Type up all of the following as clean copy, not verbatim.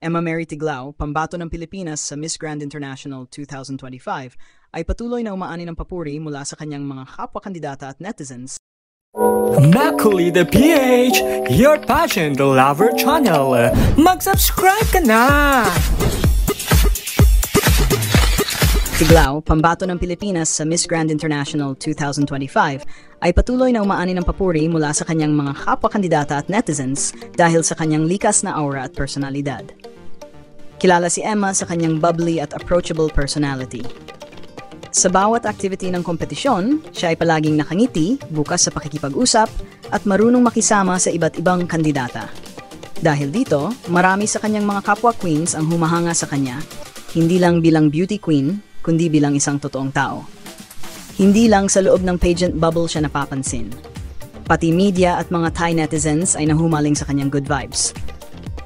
Emma Mary Tiglao, pambato ng Pilipinas sa Miss Grand International 2025, ay patuloy na umaani ng papuri mula sa kanyang mga kapwa-kandidata at netizens. Macaulay the PH, your passion the lover channel. Mag-subscribe ka na! Tiglao, pambato ng Pilipinas sa Miss Grand International 2025, ay patuloy na umaani ng papuri mula sa kanyang mga kapwa-kandidata at netizens dahil sa kanyang likas na aura at personalidad. Kilala si Emma sa kanyang bubbly at approachable personality. Sa bawat activity ng kompetisyon, siya ay palaging nakangiti, bukas sa pakikipag-usap, at marunong makisama sa iba't ibang kandidata. Dahil dito, marami sa kanyang mga kapwa queens ang humahanga sa kanya, hindi lang bilang beauty queen, kundi bilang isang totoong tao. Hindi lang sa loob ng pageant bubble siya napapansin. Pati media at mga Thai netizens ay nahumaling sa kanyang good vibes.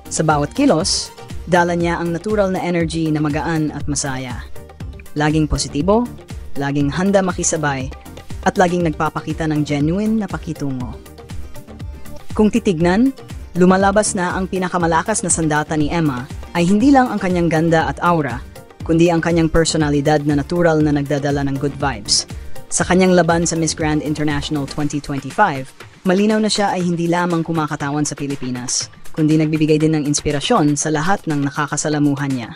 Sa bawat kilos, dala niya ang natural na energy na magaan at masaya. Laging positibo, laging handa makisabay, at laging nagpapakita ng genuine na pakitungo. Kung titignan, lumalabas na ang pinakamalakas na sandata ni Emma ay hindi lang ang kanyang ganda at aura, kundi ang kanyang personalidad na natural na nagdadala ng good vibes. Sa kanyang laban sa Miss Grand International 2025, malinaw na siya ay hindi lamang kumakatawan sa Pilipinas, kundi nagbibigay din ng inspirasyon sa lahat ng nakakasalamuhan niya.